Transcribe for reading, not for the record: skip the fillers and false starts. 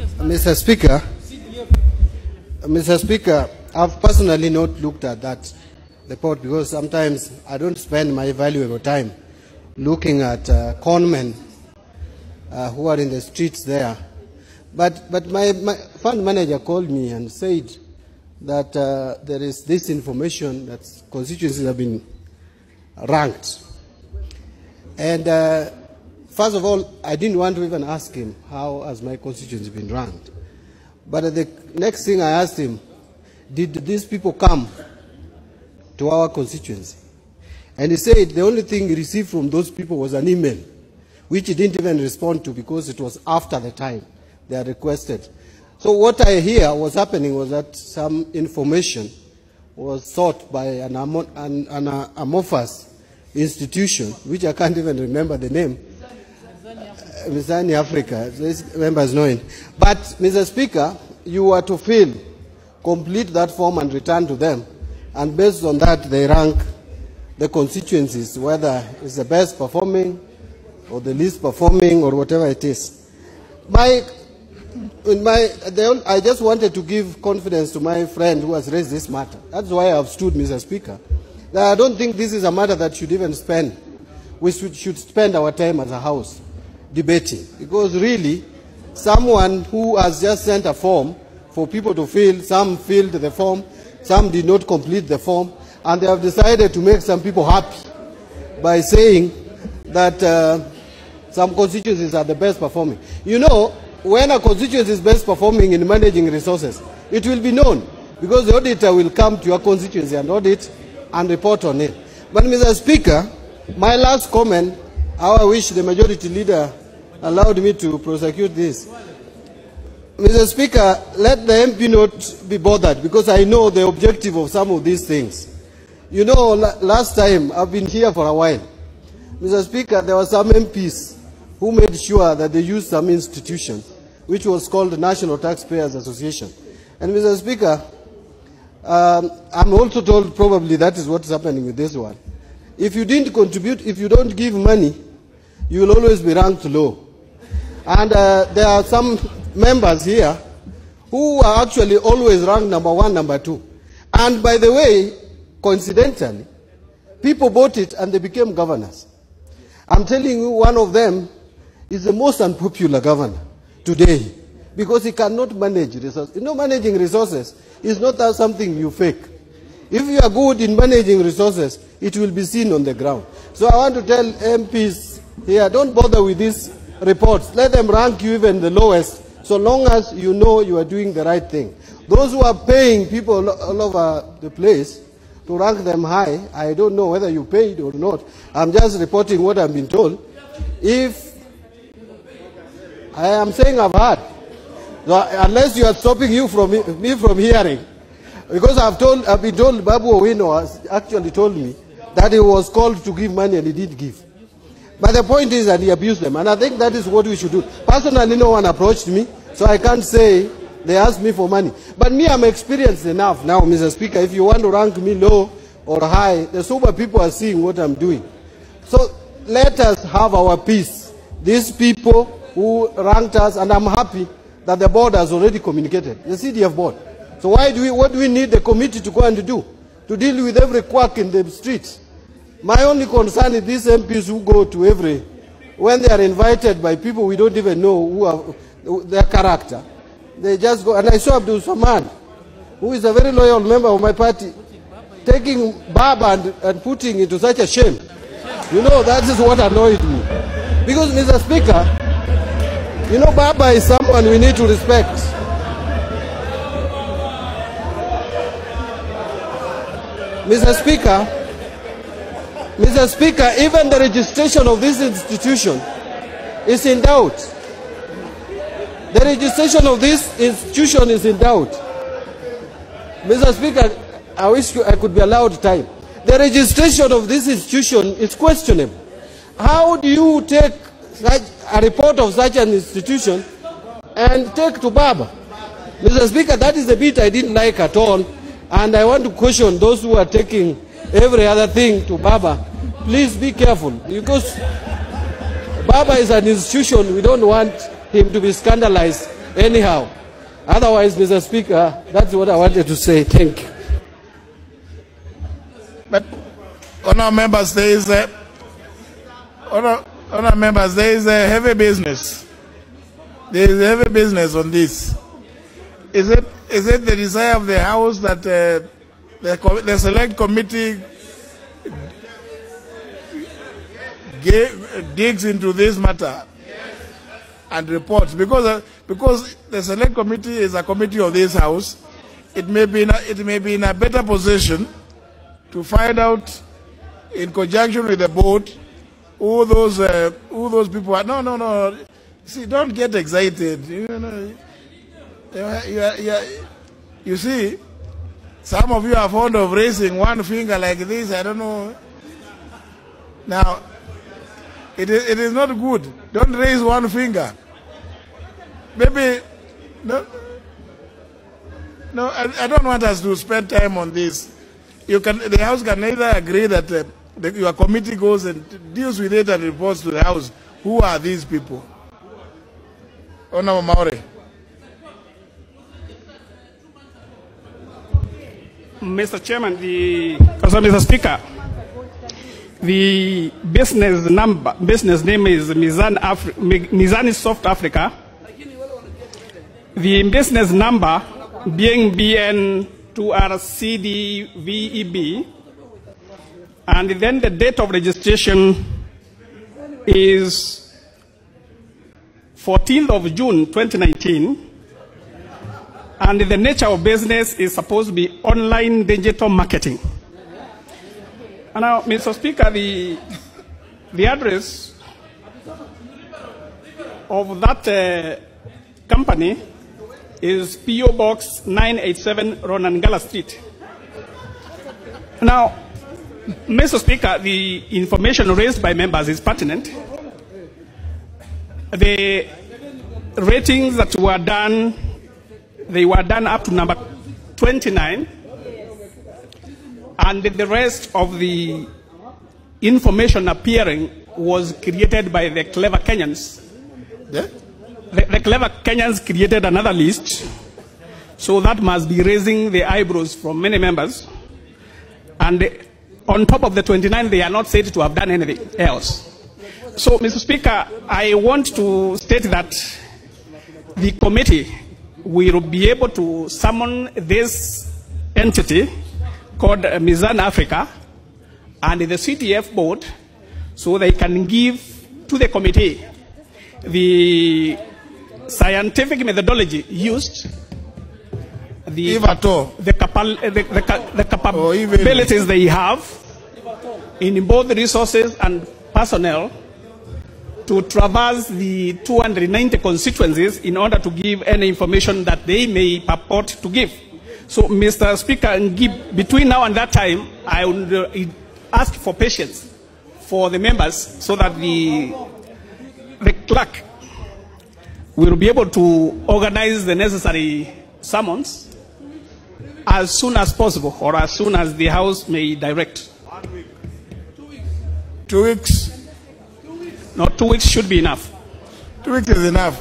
Mr. Speaker, I've personally not looked at that report because sometimes I don't spend my valuable time looking at conmen who are in the streets there. But my fund manager called me and said that there is this information that constituencies have been ranked. And first of all, I didn't want to even ask him how has my constituency been ranked. But the next thing I asked him, did these people come to our constituency? And he said the only thing he received from those people was an email, which he didn't even respond to because it was after the time they had requested. So what I hear was happening was that some information was sought by an amorphous institution, which I can't even remember the name, Mizani Africa, these members know it. But, Mr. Speaker, you are to fill, complete that form and return to them, and based on that, they rank the constituencies, whether it's the best performing or the least performing or whatever it is. I just wanted to give confidence to my friend who has raised this matter. That's why I've stood, Mr. Speaker. That I don't think this is a matter that should even spend. We should spend our time as a House debating, because really, someone who has just sent a form for people to fill, some filled the form, some did not complete the form, and they have decided to make some people happy by saying that some constituencies are the best performing. You know, when a constituency is best performing in managing resources, it will be known, because the auditor will come to your constituency and audit and report on it. But, Mr. Speaker, my last comment, how I wish the majority leader allowed me to prosecute this. Mr. Speaker, let the MP not be bothered, because I know the objective of some of these things. You know, last time, I've been here for a while. Mr. Speaker, there were some MPs who made sure that they used some institution, which was called the National Taxpayers Association. And, Mr. Speaker, I'm also told probably that is what's happening with this one. If you didn't contribute, if you don't give money, you will always be ranked low. And there are some members here who are actually always ranked number 1, number 2. And by the way, coincidentally, people bought it and they became governors. I'm telling you, one of them is the most unpopular governor today because he cannot manage resources. You know, managing resources is not something you fake. If you are good in managing resources, it will be seen on the ground. So I want to tell MPs here, don't bother with these reports. Let them rank you even the lowest, so long as you know you are doing the right thing. Those who are paying people all over the place to rank them high, I don't know whether you paid or not. I'm just reporting what I've been told. If I am saying I've heard, so unless you are stopping me from hearing, because I've been told Babu Owino has actually told me that he was called to give money and he did give. But the point is that he abused them, and I think that is what we should do. Personally, no one approached me, so I can't say they asked me for money. But me, I'm experienced enough now, Mr. Speaker. If you want to rank me low or high, the sober people are seeing what I'm doing. So let us have our peace. These people who ranked us, and I'm happy that the board has already communicated, the CDF board. So what do we need the committee to go and do? To deal with every quack in the streets? My only concern is these MPs who go to when they are invited by people we don't even know who are their character, they just go. And I saw Abdul Samad, who is a very loyal member of my party, taking Baba and putting into such a shame. You know, that is what annoyed me. Because, Mr. Speaker, you know, Baba is someone we need to respect. Mr. Speaker, even the registration of this institution is in doubt. The registration of this institution is in doubt. Mr. Speaker, I wish I could be allowed time. The registration of this institution is questionable. How do you take a report of such an institution and take to Baba? Mr. Speaker, that is the bit I didn't like at all. And I want to caution those who are taking every other thing to Baba. Please be careful, because Baba is an institution. We don't want him to be scandalized Anyhow, otherwise, Mr. Speaker, that's what I wanted to say. Thank you. But, honour members, there is a heavy business. There is a heavy business on this. Is it the desire of the House that the select committee digs into this matter and reports? Because the select committee is a committee of this House, it may be in a better position to find out, in conjunction with the board, who those people are. No. See, don't get excited. You see, some of you are fond of raising one finger like this. I don't know. Now, it is not good. Don't raise one finger. Maybe, no, I don't want us to spend time on this. The House can neither agree that your committee goes and deals with it and reports to the House. Who are these people? Honourable Maure. Mr. Chairman, Mr. Speaker, the business name is Mizani Soft Africa. The business number being BN2RCDVEB, and then the date of registration is 14th of June 2019, and the nature of business is supposed to be online digital marketing. And now, Mr. Speaker, the address of that company is P.O. Box 987, Ronangala Street. Now, Mr. Speaker, the information raised by members is pertinent. The ratings that were done, they were done up to number 29, and the rest of the information appearing was created by the clever Kenyans. Yeah? The clever Kenyans created another list, so that must be raising the eyebrows from many members. And on top of the 29, they are not said to have done anything else. So, Mr. Speaker, I want to state that the committee will be able to summon this entity called Mizan Africa and the CTF board, so they can give to the committee the scientific methodology used, the capabilities they have in both resources and personnel to traverse the 290 constituencies in order to give any information that they may purport to give. So, Mr. Speaker, between now and that time, I would ask for patience for the members so that the clerk will be able to organize the necessary summons as soon as possible, or as soon as the House may direct. 1 week. 2 weeks. 2 weeks? No, 2 weeks should be enough. 2 weeks is enough.